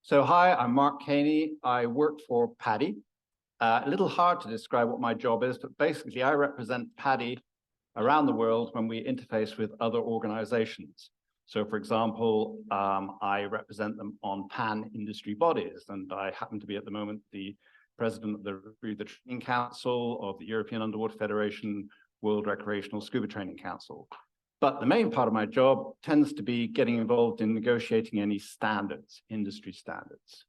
So hi, I'm Mark Caney. I work for PADI. A little hard to describe what my job is, but basically I represent PADI around the world when we interface with other organizations. So for example, I represent them on pan-industry bodies, and I happen to be at the moment the president of the Rebreather Training Council of the European Underwater Federation, World Recreational Scuba Training Council. But the main part of my job tends to be getting involved in negotiating any standards, industry standards.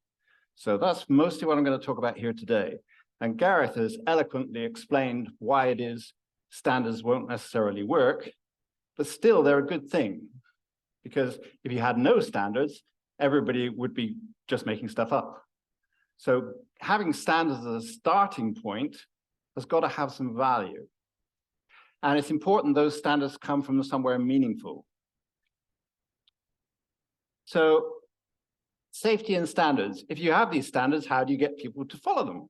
So that's mostly what I'm going to talk about here today. And Gareth has eloquently explained why it is standards won't necessarily work, but still they're a good thing. Because if you had no standards, everybody would be just making stuff up. So having standards as a starting point has got to have some value. And it's important those standards come from somewhere meaningful. So safety and standards. If you have these standards, how do you get people to follow them?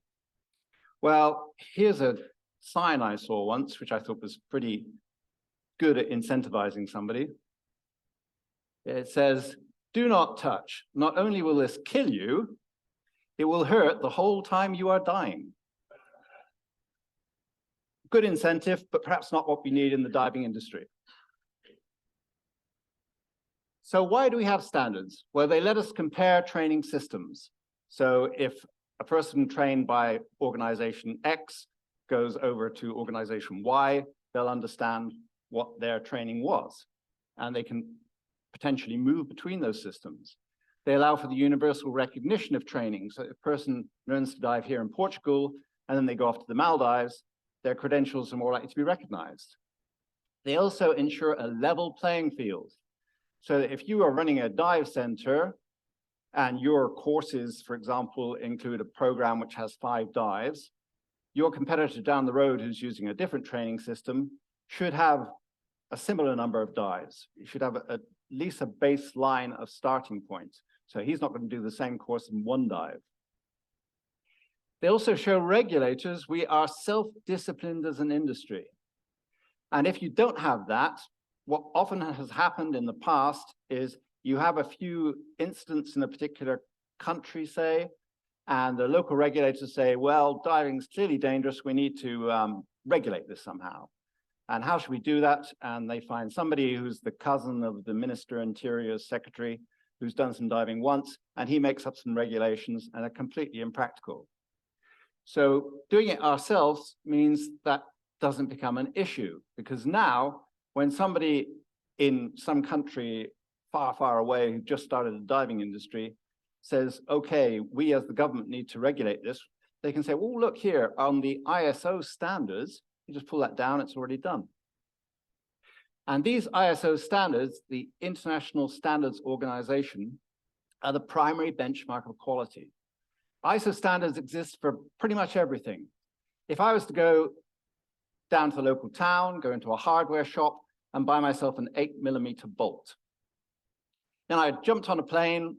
Well, here's a sign I saw once, which I thought was pretty good at incentivizing somebody. It says, "Do not touch. Not only will this kill you, it will hurt the whole time you are dying." Good incentive, but perhaps not what we need in the diving industry. So why do we have standards? Well, they let us compare training systems. So if a person trained by organization X goes over to organization Y, they'll understand what their training was, and they can potentially move between those systems. They allow for the universal recognition of training. So if a person learns to dive here in Portugal, and then they go off to the Maldives, their credentials are more likely to be recognized. They also ensure a level playing field. So that if you are running a dive center and your courses, for example, include a program which has 5 dives, your competitor down the road who's using a different training system should have a similar number of dives. You should have at least a baseline of starting points. So he's not going to do the same course in 1 dive. They also show regulators we are self-disciplined as an industry. And if you don't have that, what often has happened in the past is you have a few incidents in a particular country, say, and the local regulators say, well, diving is clearly dangerous. We need to regulate this somehow. And how should we do that? And they find somebody who's the cousin of the Minister Interior's secretary who's done some diving once, and he makes up some regulations and are completely impractical. So doing it ourselves means that doesn't become an issue, because now when somebody in some country far, far away who just started a diving industry says, okay, we as the government need to regulate this, they can say, well, look here on the ISO standards, you just pull that down, it's already done. And these ISO standards, the International Standards Organization, are the primary benchmark of quality. ISO standards exist for pretty much everything. If I was to go down to the local town, go into a hardware shop and buy myself an 8mm bolt, then I jumped on a plane,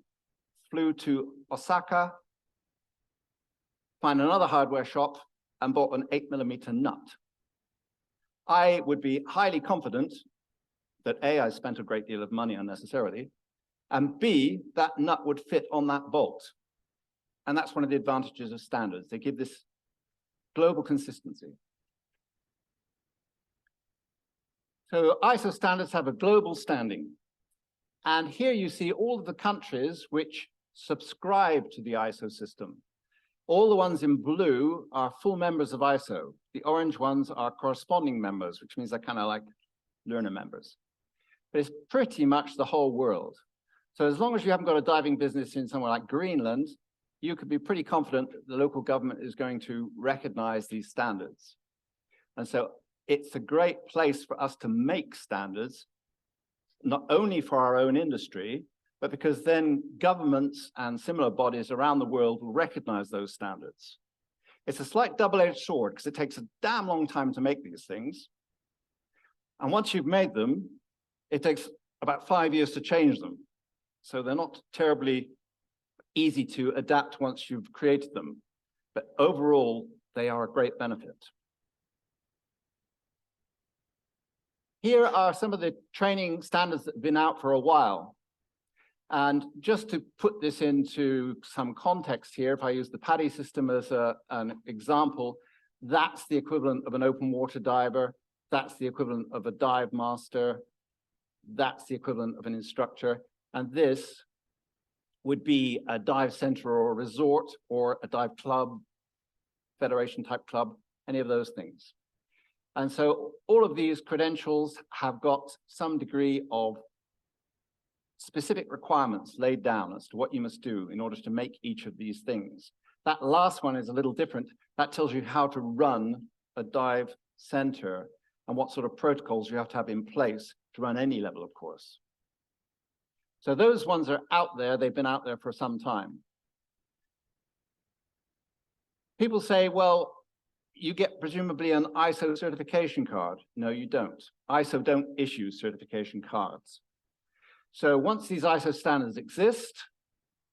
flew to Osaka, find another hardware shop and bought an 8mm nut. I would be highly confident that A, I spent a great deal of money unnecessarily, and B, that nut would fit on that bolt. And that's one of the advantages of standards. They give this global consistency. So ISO standards have a global standing. And here you see all of the countries which subscribe to the ISO system. All the ones in blue are full members of ISO. The orange ones are corresponding members, which means they're kind of like learner members. But it's pretty much the whole world. So as long as you haven't got a diving business in somewhere like Greenland, you could be pretty confident that the local government is going to recognize these standards. And so it's a great place for us to make standards, not only for our own industry, but because then governments and similar bodies around the world will recognize those standards. It's a slight double-edged sword because it takes a damn long time to make these things. And once you've made them, it takes about 5 years to change them. So they're not terribly easy to adapt once you've created them. But overall, they are a great benefit. Here are some of the training standards that have been out for a while. And just to put this into some context here, if I use the PADI system as an example, that's the equivalent of an open water diver. That's the equivalent of a dive master. That's the equivalent of an instructor. And this would be a dive center or a resort or a dive club, federation type club, any of those things. And so all of these credentials have got some degree of specific requirements laid down as to what you must do in order to make each of these things. That last one is a little different. That tells you how to run a dive center and what sort of protocols you have to have in place to run any level of course. So those ones are out there. They've been out there for some time. People say, well, you get presumably an ISO certification card. No, you don't. ISO don't issue certification cards. So once these ISO standards exist,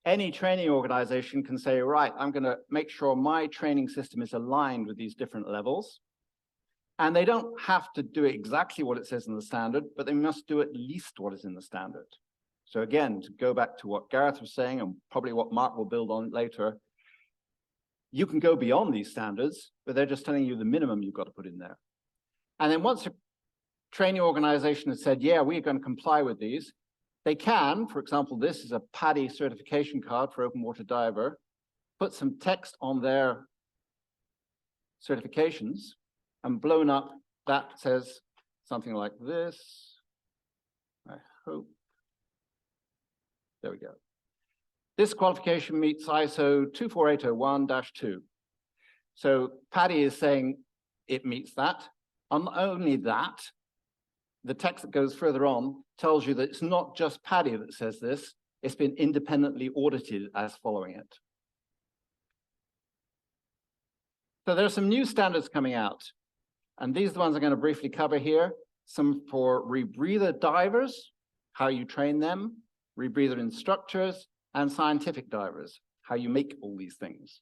any training organization can say, right, I'm going to make sure my training system is aligned with these different levels. And they don't have to do exactly what it says in the standard, but they must do at least what is in the standard. So again, to go back to what Gareth was saying, and probably what Mark will build on later, you can go beyond these standards, but they're just telling you the minimum you've got to put in there. And then once a training organization has said, yeah, we're going to comply with these, they can, for example, this is a PADI certification card for open water diver, put some text on their certifications, and blown up, that says something like this. I hope. There we go. This qualification meets ISO 24801-2. So PADI is saying it meets that. And not only that, the text that goes further on tells you that it's not just PADI that says this, it's been independently audited as following it. So there are some new standards coming out, and these are the ones I'm going to briefly cover here. Some for rebreather divers, how you train them, rebreather instructors, and scientific divers, how you make all these things.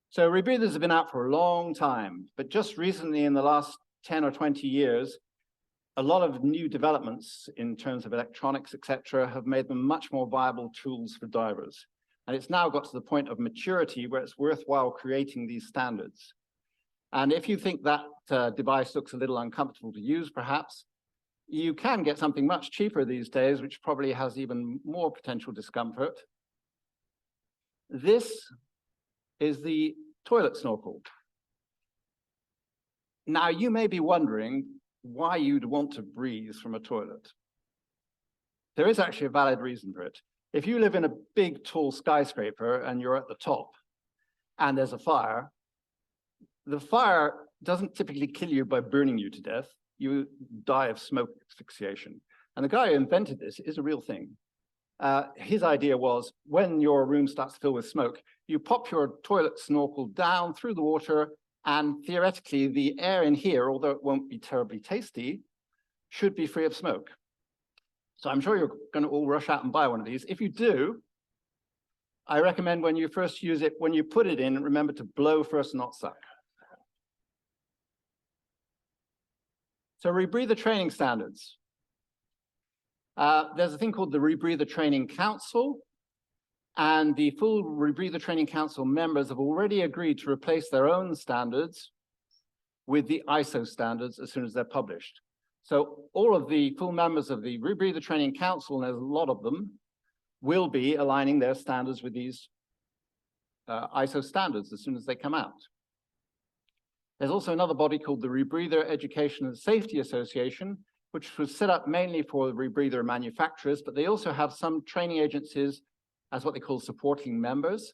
So rebreathers have been out for a long time, but just recently in the last 10 or 20 years, a lot of new developments in terms of electronics, etc., have made them much more viable tools for divers. And it's now got to the point of maturity where it's worthwhile creating these standards. And if you think that device looks a little uncomfortable to use, perhaps, you can get something much cheaper these days, which probably has even more potential discomfort. This is the toilet snorkel. Now, you may be wondering why you'd want to breathe from a toilet. There is actually a valid reason for it. If you live in a big, tall skyscraper and you're at the top and there's a fire, the fire doesn't typically kill you by burning you to death. You die of smoke asphyxiation. And the guy who invented this is a real thing. His idea was when your room starts to fill with smoke, you pop your toilet snorkel down through the water, and theoretically the air in here, although it won't be terribly tasty, should be free of smoke. So I'm sure you're going to all rush out and buy one of these. If you do, I recommend when you first use it, when you put it in, remember to blow first, not suck. So rebreather training standards. There's a thing called the Rebreather Training Council, and the full Rebreather Training Council members have already agreed to replace their own standards with the ISO standards as soon as they're published. So all of the full members of the Rebreather Training Council, and there's a lot of them, will be aligning their standards with these ISO standards as soon as they come out. There's also another body called the Rebreather Education and Safety Association, which was set up mainly for the rebreather manufacturers, but they also have some training agencies as what they call supporting members,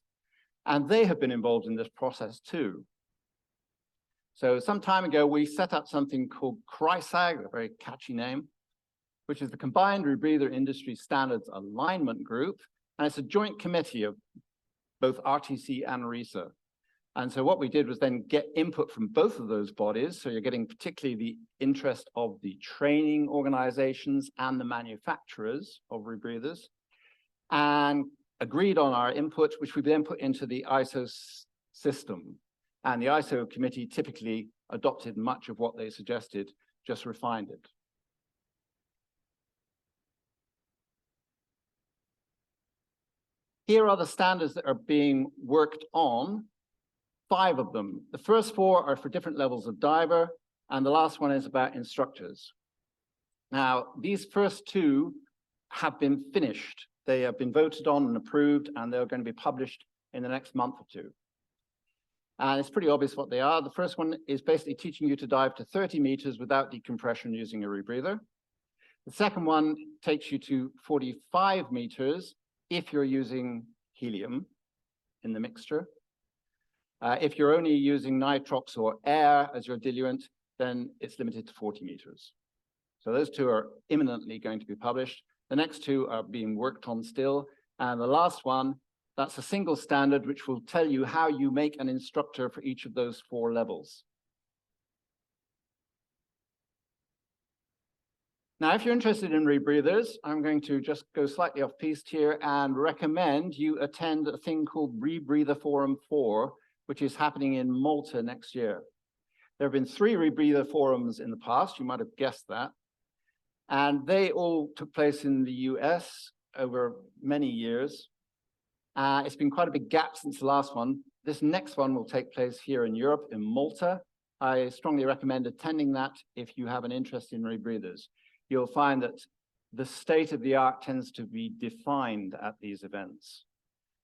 and they have been involved in this process too. So some time ago, we set up something called CRISAG, a very catchy name, which is the Combined Rebreather Industry Standards Alignment Group, and it's a joint committee of both RTC and RESA. And so what we did was then get input from both of those bodies. So you're getting particularly the interest of the training organizations and the manufacturers of rebreathers, and agreed on our input, which we then put into the ISO system. And the ISO committee typically adopted much of what they suggested, just refined it. here are the standards that are being worked on, 5 of them. The first 4 are for different levels of diver, and the last one is about instructors. Now, these first 2 have been finished. They have been voted on and approved, and they're going to be published in the next month or 2. And it's pretty obvious what they are. The first one is basically teaching you to dive to 30 meters without decompression using a rebreather. The second one takes you to 45 meters if you're using helium in the mixture. If you're only using nitrox or air as your diluent, then it's limited to 40 meters. So those 2 are imminently going to be published. The next 2 are being worked on still. And the last one, that's a single standard which will tell you how you make an instructor for each of those 4 levels. Now, if you're interested in rebreathers, I'm going to just go slightly off piste here and recommend you attend a thing called Rebreather Forum 4, which is happening in Malta next year. There have been 3 rebreather forums in the past, you might have guessed that. And they all took place in the US over many years. It's been quite a big gap since the last one. This next one will take place here in Europe, in Malta. I strongly recommend attending that if you have an interest in rebreathers. You'll find that the state of the art tends to be defined at these events.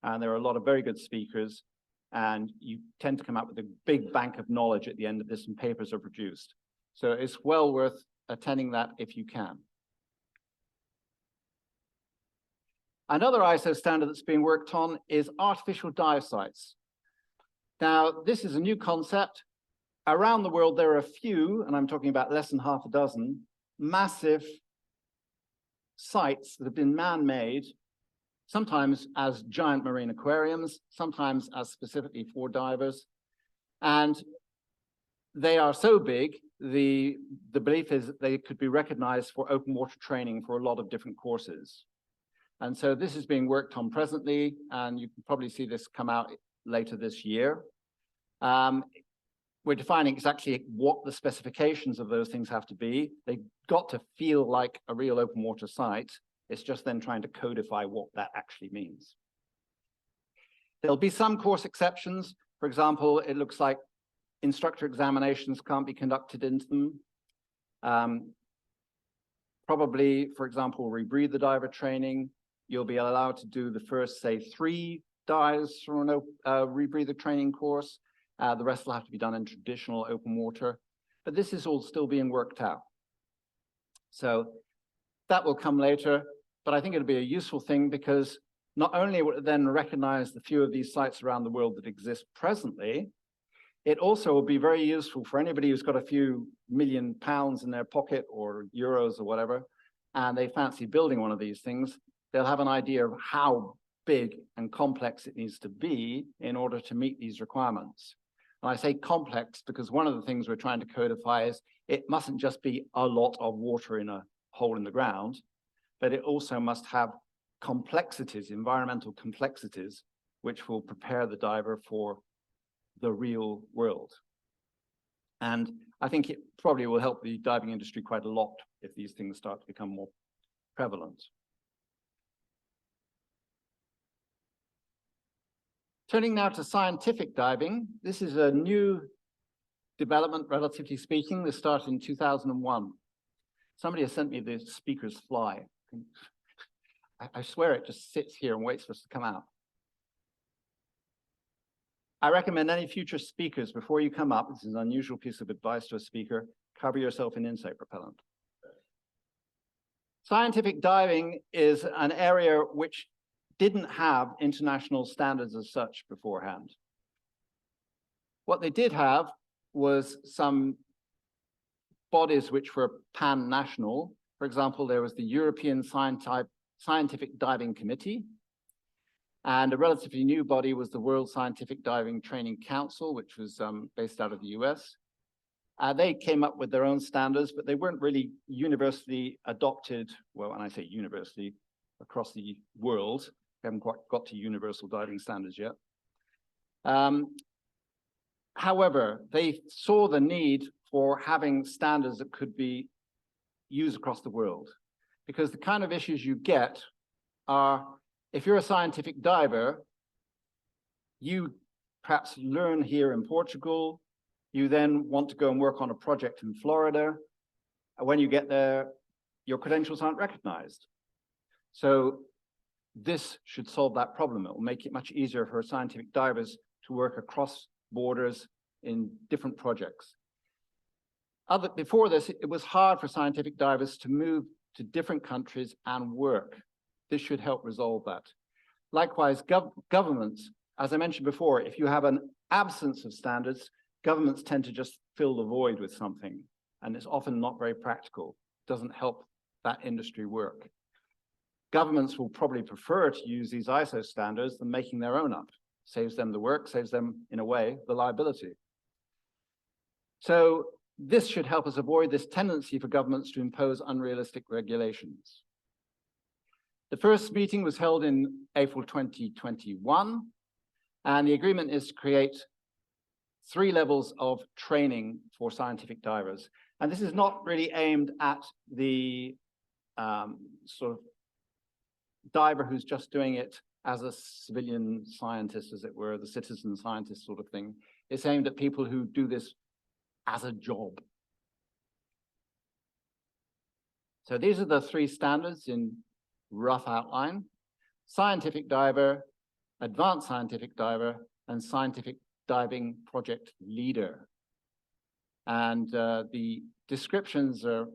And there are a lot of very good speakers, and you tend to come up with a big bank of knowledge at the end of this, and papers are produced. So it's well worth attending that if you can. Another ISO standard that's being worked on is artificial dive sites. Now, this is a new concept. Around the world, there are a few, and I'm talking about less than half a dozen, massive sites that have been man-made, sometimes as giant marine aquariums, sometimes as specifically for divers. And they are so big, the belief is that they could be recognized for open water training for a lot of different courses. And so this is being worked on presently, and you can probably see this come out later this year. We're defining exactly what the specifications of those things have to be. They've got to feel like a real open water site. It's just then trying to codify what that actually means. There'll be some course exceptions. For example, it looks like instructor examinations can't be conducted into them. Probably, for example, rebreather diver training, you'll be allowed to do the first, say, 3 dives from a rebreather training course. The rest will have to be done in traditional open water. But this is all still being worked out. So that will come later, but I think it'll be a useful thing because not only will it then recognize the few of these sites around the world that exist presently, it also will be very useful for anybody who's got a few million pounds in their pocket or euros or whatever, and they fancy building one of these things. They'll have an idea of how big and complex it needs to be in order to meet these requirements. And I say complex because one of the things we're trying to codify is it mustn't just be a lot of water in a hole in the ground, but it also must have complexities, environmental complexities, which will prepare the diver for the real world. And I think it probably will help the diving industry quite a lot if these things start to become more prevalent. Turning now to scientific diving, this is a new development, relatively speaking. This started in 2001. Somebody has sent me the speaker's fly. I swear it just sits here and waits for us to come out. I recommend any future speakers, before you come up, this is an unusual piece of advice to a speaker, cover yourself in insect repellent. Scientific diving is an area which didn't have international standards as such beforehand. What they did have was some bodies which were pan-national. For example, there was the European Scientific Diving Committee, and a relatively new body was the World Scientific Diving Training Council, which was based out of the US. They came up with their own standards, but they weren't really universally adopted. Well, when I say universally, across the world, we haven't quite got to universal diving standards yet. However, they saw the need for having standards that could be used across the world, because the kind of issues you get are If you're a scientific diver, you perhaps learn here in Portugal, you then want to go and work on a project in Florida. When you get there, your credentials aren't recognized. So this should solve that problem. It will make it much easier for scientific divers to work across borders in different projects. Before this, it was hard for scientific divers to move to different countries and work. This should help resolve that. Likewise, governments, as I mentioned before, if you have an absence of standards, governments tend to just fill the void with something, and it's often not very practical. It doesn't help that industry work. Governments will probably prefer to use these ISO standards than making their own up. Saves them the work, saves them, in a way, the liability. So this should help us avoid this tendency for governments to impose unrealistic regulations. The first meeting was held in April 2021, and the agreement is to create 3 levels of training for scientific divers. And this is not really aimed at the sort of diver who's just doing it as a civilian scientist, as it were, the citizen scientist sort of thing. It's aimed at people who do this as a job. So these are the 3 standards in rough outline: scientific diver, advanced scientific diver, and scientific diving project leader. And the descriptions are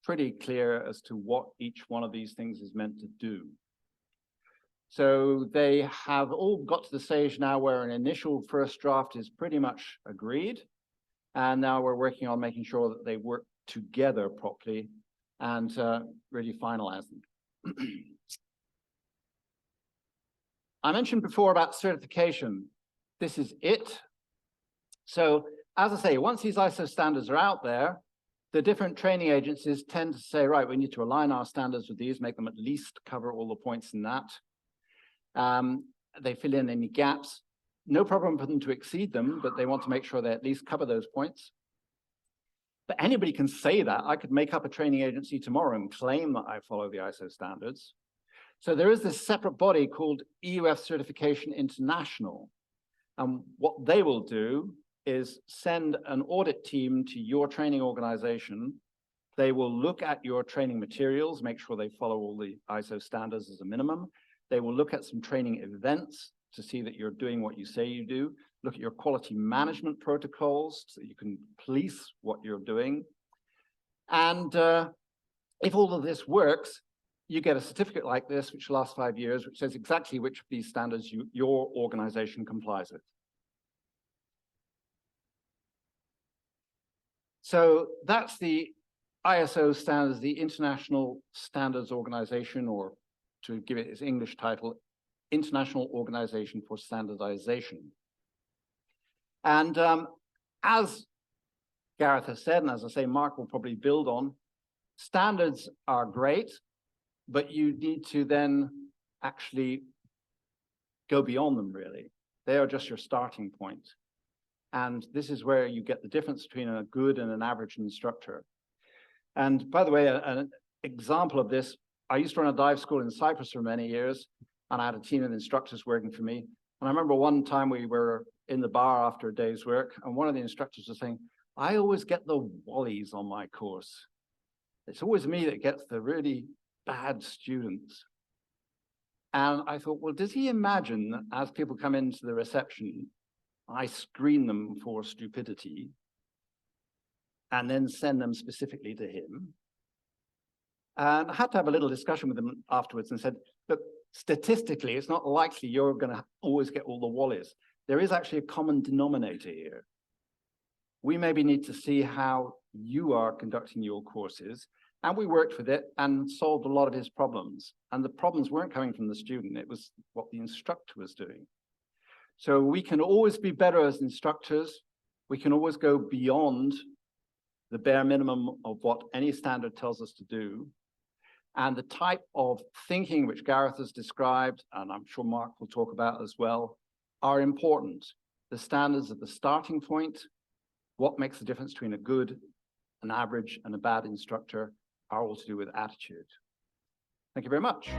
pretty clear as to what each one of these things is meant to do. So they have all got to the stage now where an initial first draft is pretty much agreed. And now we're working on making sure that they work together properly and really finalize them. I mentioned before about certification. This is it. So as I say, once these ISO standards are out there, the different training agencies tend to say, right, we need to align our standards with these, make them at least cover all the points in that. They fill in any gaps. No problem for them to exceed them, but they want to make sure they at least cover those points. But anybody can say that. I could make up a training agency tomorrow and claim that I follow the ISO standards. So there is this separate body called EUF Certification International. And what they will do is send an audit team to your training organization. They will look at your training materials, make sure they follow all the ISO standards as a minimum. They will look at some training events to see that you're doing what you say you do. Look at your quality management protocols so you can police what you're doing. And if all of this works, you get a certificate like this, which lasts 5 years, which says exactly which of these standards your organization complies with. So that's the ISO standards, the International Standards Organization, or to give it its English title, International Organization for Standardization. And as Gareth has said, and as I say, Mark will probably build on, standards are great, but you need to then actually go beyond them, really. They are just your starting point. And this is where you get the difference between a good and an average instructor. And by the way, an example of this, I used to run a dive school in Cyprus for many years, and I had a team of instructors working for me. And I remember one time we were in the bar after a day's work, and one of the instructors was saying, I always get the wallies on my course. It's always me that gets the really bad students. And I thought, well, does he imagine that as people come into the reception, I screen them for stupidity and then send them specifically to him? And I had to have a little discussion with him afterwards and said, look, statistically, it's not likely you're going to always get all the wallies. There is actually a common denominator here. We maybe need to see how you are conducting your courses. And we worked with it and solved a lot of his problems. And the problems weren't coming from the student. It was what the instructor was doing. So we can always be better as instructors. We can always go beyond the bare minimum of what any standard tells us to do. And the type of thinking which Gareth has described, and I'm sure Mark will talk about as well, are important. The standards at the starting point, what makes the difference between a good, an average, and a bad instructor, are all to do with attitude. Thank you very much.